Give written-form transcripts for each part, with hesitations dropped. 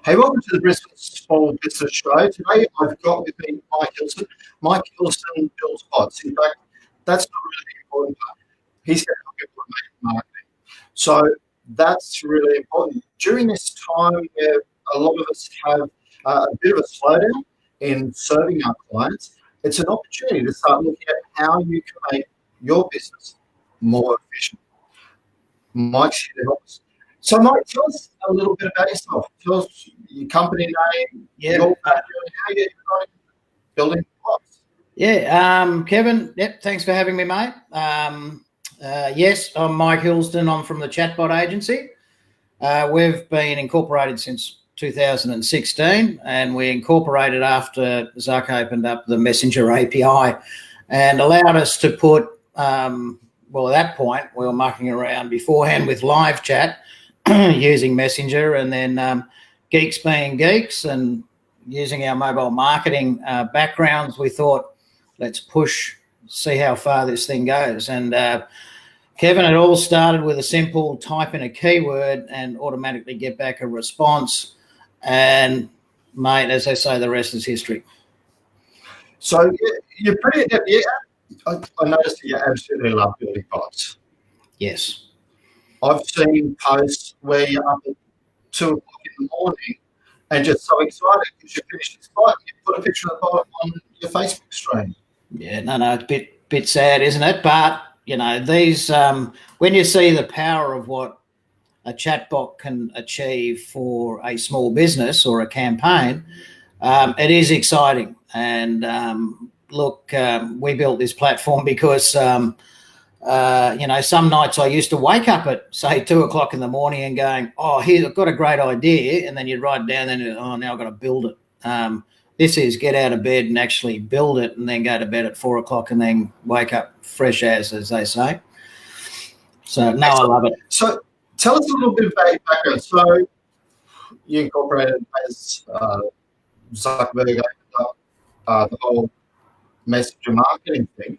Hey, welcome to the Brisbane Small Business Show. Today I've got with me Mike Hilsdon. Mike Hilsdon builds bots. In fact, that's not really the important part. He's going to help people make marketing. So that's really important. During this time where a lot of us have a bit of a slowdown in serving our clients, it's an opportunity to start looking at how you can make your business more efficient. Mike's here to help us. So, Mike, tell us a little bit about yourself. Tell us your company name, your background, how you're building bots. Kevin, thanks for having me, mate. Yes, I'm Mike Hilsdon. I'm from the Chatbot Agency. We've been incorporated since 2016, and we incorporated after Zuck opened up the Messenger API and allowed us to put, at that point, we were mucking around beforehand with live chat using Messenger, and then geeks being geeks and using our mobile marketing backgrounds, we thought, let's push, see how far this thing goes. And Kevin, it all started with a simple type in a keyword and automatically get back a response. And mate, as they say, the rest is history. So you're pretty adept. Yeah, I noticed that you absolutely love building bots. Yes. I've seen posts where you're up at 2 o'clock in the morning and just so excited because you finished this bot, you put a picture of the bot on your Facebook stream. Yeah, no, it's a bit sad, isn't it? But, you know, these, when you see the power of what a chatbot can achieve for a small business or a campaign, it is exciting. And look, we built this platform because, some nights I used to wake up at, say, 2 o'clock in the morning and going, I've got a great idea. And then you'd write it down and, now I've got to build it. This is get out of bed and actually build it and then go to bed at 4 o'clock and then wake up fresh as they say. So, no, I love it. So tell us a little bit about your background. So you incorporated as Zuckerberg opened up the whole messenger marketing thing.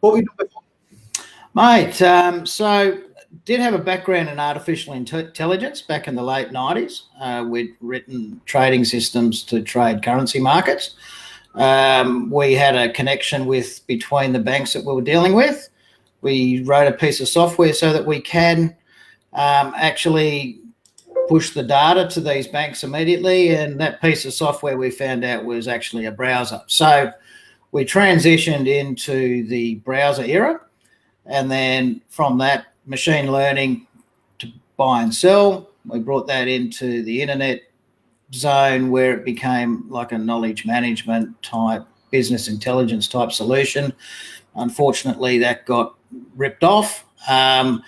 What were you doing before? Mate, so did have a background in artificial intelligence back in the late 90s. We'd written trading systems to trade currency markets. We had a connection between the banks that we were dealing with. We wrote a piece of software so that we can actually push the data to these banks immediately, and that piece of software we found out was actually a browser. So we transitioned into the browser era, and then from that machine learning to buy and sell, we brought that into the internet zone where it became like a knowledge management type, business intelligence type solution. Unfortunately, that got ripped off. Then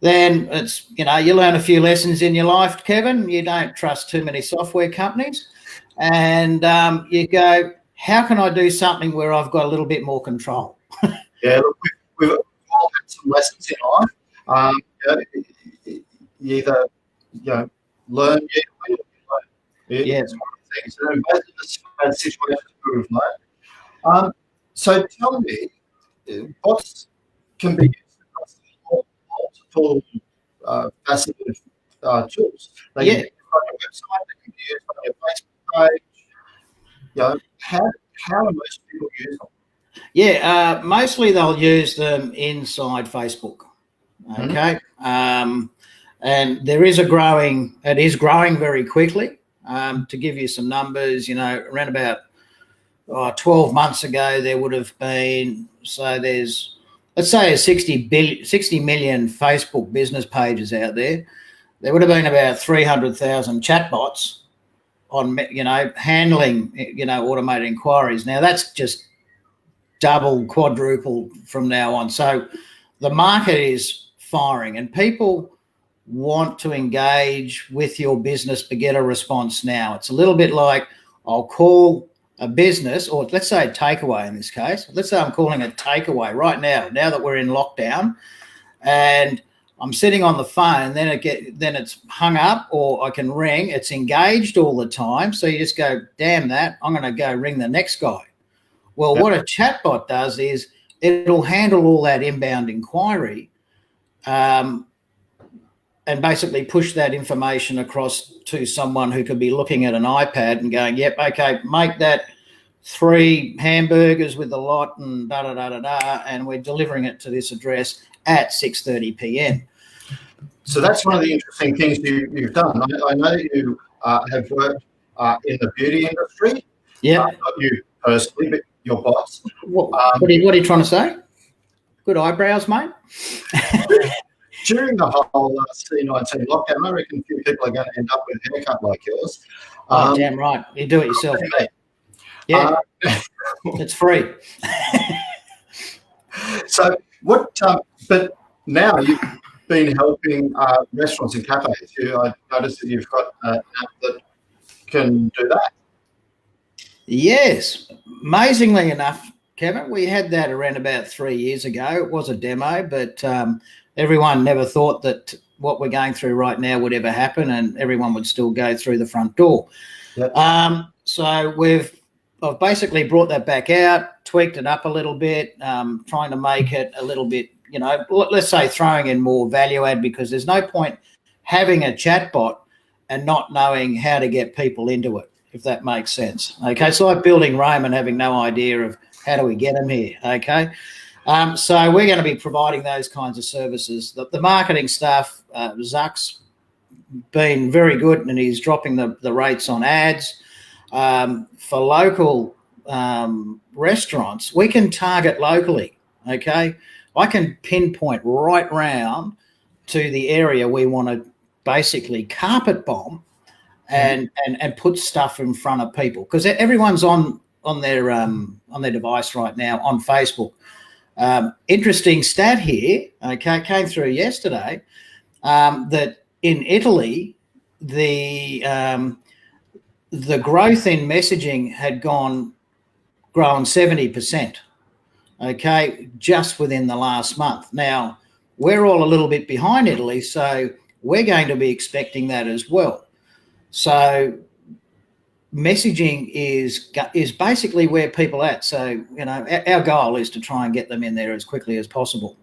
it's, you learn a few lessons in your life, Kevin. You don't trust too many software companies. And you go, how can I do something where I've got a little bit more control? Yeah, look, we've all had some lessons in life. You either learn, or you learn. It's one of the things. And both of us have had situations where we've learned. So tell me, bots can be used across multiple faceted tools. They can be used on your website, they can be used on your Facebook page. How do most people use them? Yeah, mostly they'll use them inside Facebook. Okay. Mm-hmm. And it is growing very quickly. To give you some numbers, around about 12 months ago, there would have been, there's, let's say 60 million Facebook business pages out there. There would have been about 300,000 chatbots on, handling, automated inquiries. Now that's just double, quadruple from now on. So the market is firing and people want to engage with your business but get a response now. It's a little bit like I'll call a business, or let's say a takeaway in this case. Let's say I'm calling a takeaway right now that we're in lockdown, and I'm sitting on the phone, then it's hung up, or I can ring. It's engaged all the time. So you just go, damn that, I'm going to go ring the next guy. Well, What a chatbot does is it'll handle all that inbound inquiry and basically push that information across to someone who could be looking at an iPad and going, yep, okay, make that 3 hamburgers with a lot and da-da-da-da-da, and we're delivering it to this address at 6:30 p.m. So that's one of the interesting things you've done. I know you have worked in the beauty industry. Yeah. Not you personally, but your boss. What are you trying to say? Good eyebrows, mate. During the whole C-19 lockdown, I reckon a few people are going to end up with a haircut like yours. Oh, damn right. You do it yourself. Yeah. It's free. So what, but now you've been helping restaurants and cafes. I noticed that you've got an app that can do that. Yes. Amazingly enough, Kevin, we had that around about 3 years ago. It was a demo, but everyone never thought that what we're going through right now would ever happen, and everyone would still go through the front door. Yep. So I've basically brought that back out, tweaked it up a little bit, trying to make it a little bit, let's say throwing in more value add, because there's no point having a chatbot and not knowing how to get people into it, if that makes sense. Okay, it's like building Rome and having no idea of how do we get them here, okay? So we're going to be providing those kinds of services. The marketing stuff, Zuck's been very good, and he's dropping the rates on ads. For local restaurants, we can target locally, okay? I can pinpoint right round to the area we want to basically carpet bomb and put stuff in front of people, because everyone's on their device right now on Facebook. Interesting stat here, okay, came through yesterday, that in Italy, the growth in messaging had grown 70%, okay, just within the last month. Now, we're all a little bit behind Italy, so we're going to be expecting that as well. So messaging is basically where people are at. So, our goal is to try and get them in there as quickly as possible,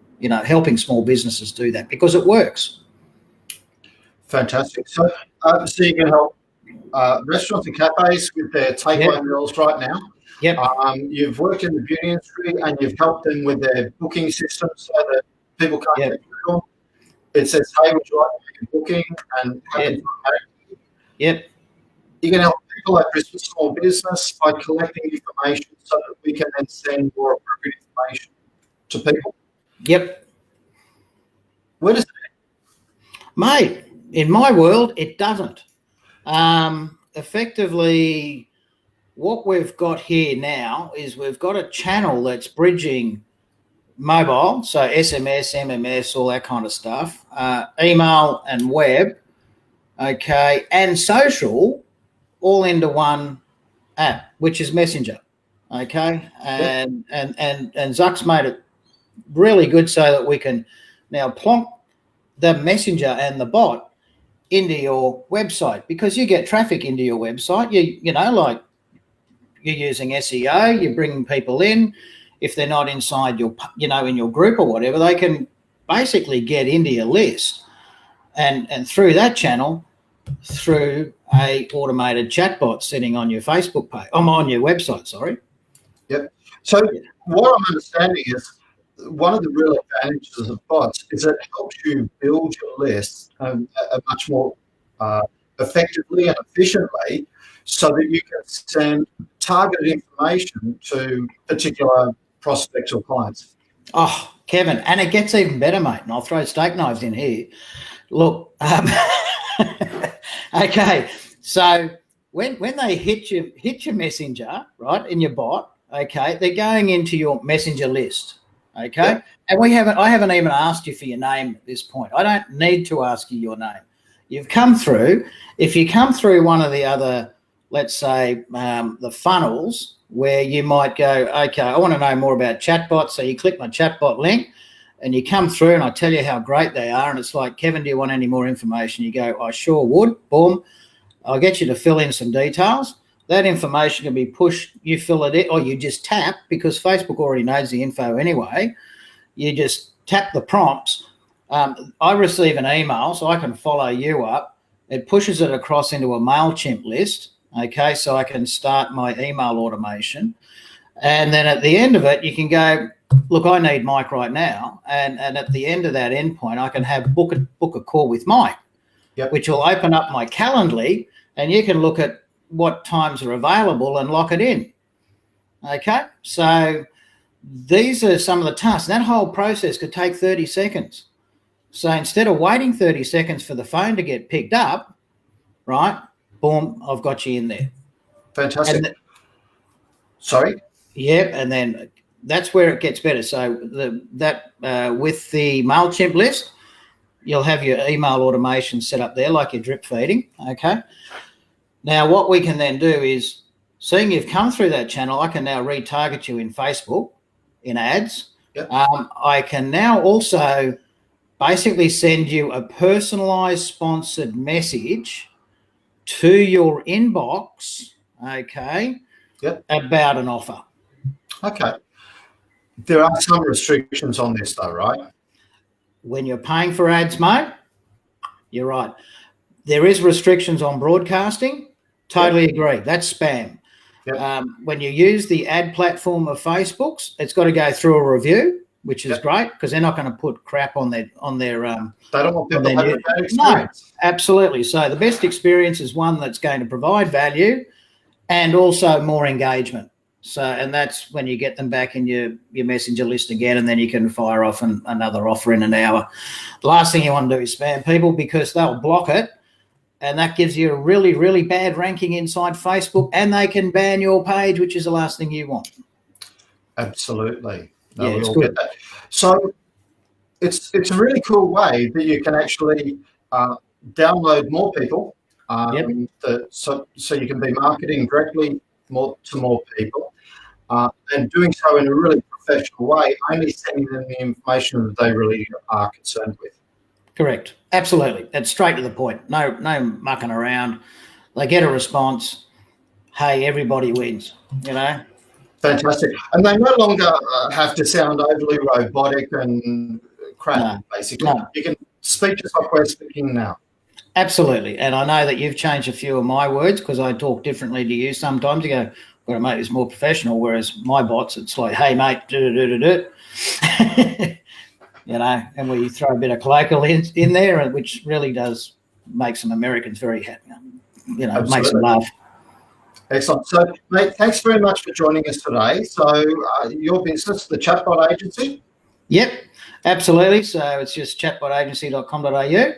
helping small businesses do that, because it works. Fantastic. So you can help restaurants and cafes with their takeaway meals right now. Yep. You've worked in the beauty industry and you've helped them with their booking system so that people can't get through them. It says, hey, would you like to make a booking? And Yep. You can help people like Christmas Small Business by collecting information so that we can then send more appropriate information to people. Yep. Where does it end? Mate, in my world, it doesn't. Effectively, what we've got here now is we've got a channel that's bridging mobile, so SMS, MMS, all that kind of stuff, email and web, okay, and social, all into one app, which is Messenger, okay, and Zuck's made it really good so that we can now plonk the Messenger and the bot into your website, because you get traffic into your website. Like you're using SEO, you're bringing people in. If they're not inside your, in your group or whatever, they can basically get into your list, and through that channel, through a automated chatbot sitting on your Facebook page, on your website. Sorry. Yep. So what I'm understanding is one of the real advantages of bots is it helps you build your list much more effectively and efficiently, so that you can send targeted information to particular prospects or clients. Oh, Kevin, and it gets even better, mate. And I'll throw steak knives in here. Look, okay. So when they hit your messenger, right, in your bot, okay, they're going into your messenger list. Okay. Yep. And I haven't even asked you for your name at this point. I don't need to ask you your name. You've come through. If you come through one of the other, let's say, the funnels, where you might go, okay, I want to know more about chatbots. So you click my chatbot link and you come through and I tell you how great they are. And it's like, Kevin, do you want any more information? You go, I sure would. Boom. I'll get you to fill in some details. That information can be pushed. You fill it in, or you just tap, because Facebook already knows the info anyway. You just tap the prompts. I receive an email, so I can follow you up. It pushes it across into a MailChimp list, okay, so I can start my email automation. And then at the end of it, you can go, look, I need Mike right now. And at the end of that endpoint, I can have book a call with Mike, which will open up my Calendly, and you can look at what times are available and lock it in. Okay, so these are some of the tasks. That whole process could take 30 seconds. So instead of waiting 30 seconds for the phone to get picked up, right, boom, I've got you in there. Fantastic. Sorry? Yep, and then that's where it gets better. So with the MailChimp list, you'll have your email automation set up there like your drip feeding, okay? Now, what we can then do is, seeing you've come through that channel, I can now retarget you in Facebook, in ads. Yep. I can now also basically send you a personalised sponsored message to your inbox, okay, about an offer. Okay. There are some restrictions on this though, right? When you're paying for ads, mate, you're right. There is restrictions on broadcasting. Totally agree. That's spam. Yep. When you use the ad platform of Facebook's, it's got to go through a review, which is great because they're not going to put crap on their. They don't want people to have a bad experience. No, absolutely. So the best experience is one that's going to provide value and also more engagement. So, and that's when you get them back in your messenger list again, and then you can fire off another offer in an hour. The last thing you want to do is spam people because they'll block it. And that gives you a really, really bad ranking inside Facebook, and they can ban your page, which is the last thing you want. Absolutely. No, yeah, it's good. Get that. So it's a really cool way that you can actually download more people. So you can be marketing directly to more people, and doing so in a really professional way, only sending them the information that they really are concerned with. Correct. Absolutely. That's straight to the point. No mucking around. They get a response. Hey, everybody wins, you know? Fantastic. And they no longer have to sound overly robotic and crap, basically. No. You can speak to software speaking now. Absolutely. And I know that you've changed a few of my words because I talk differently to you sometimes. You go, got to make this more professional, whereas my bots, it's like, hey, mate, do. You know, and we throw a bit of colloquial in there, which really does make some Americans very happy. You know, Absolutely. Makes them laugh. Excellent. So, mate, thanks very much for joining us today. So, your business, the Chatbot Agency? Yep, absolutely. So, it's just chatbotagency.com.au,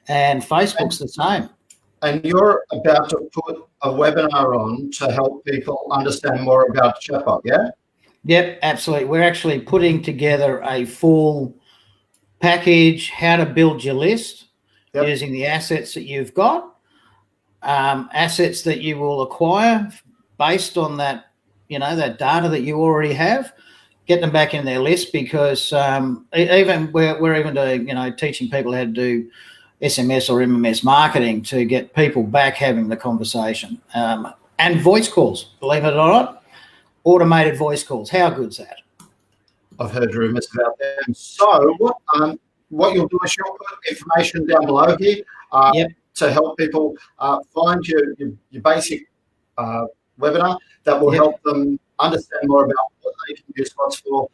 and Facebook's the same. And you're about to put a webinar on to help people understand more about Chatbot, yeah? Yep, absolutely. We're actually putting together a full package, how to build your list using the assets that you've got, assets that you will acquire based on that, you know, that data that you already have, get them back in their list because even we're even doing, you know, teaching people how to do SMS or MMS marketing to get people back having the conversation. And voice calls, believe it or not. Automated voice calls. How good's that? I've heard rumours about them. So what you'll do is you'll put information down below here to help people find your basic webinar that will help them understand more about what they can use spots for,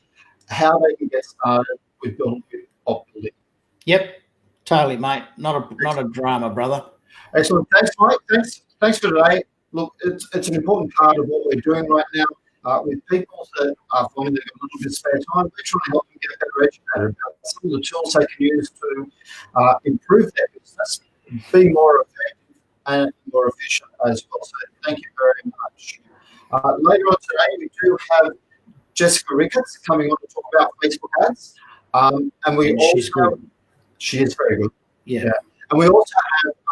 how they can get started with building optimally. Yep, totally, mate. Not a drama, brother. Excellent. Thanks, Mike. Thanks for today. Look, it's an important part of what we're doing right now. With people that are finding they've got a little bit of spare time, we're trying to help them get better educated about some of the tools they can use to improve their business, be more effective and more efficient as well. So thank you very much. Later on today, we do have Jessica Ricketts coming on to talk about Facebook ads. She is very good. Yeah. And we also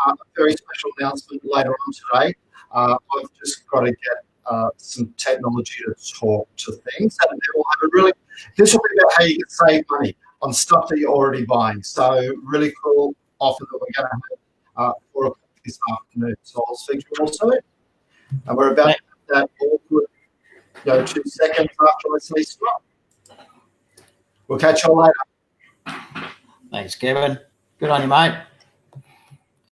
have a very special announcement later on today. I've just got to get some technology to talk to things, and we'll have this will be about how you can save money on stuff that you're already buying. So really cool offer that we're going to have for this afternoon. So I'll speak to you all soon. And we're about that awkward 2 seconds after I say stop. We'll catch you all later. Thanks, Kevin. Good on you, mate.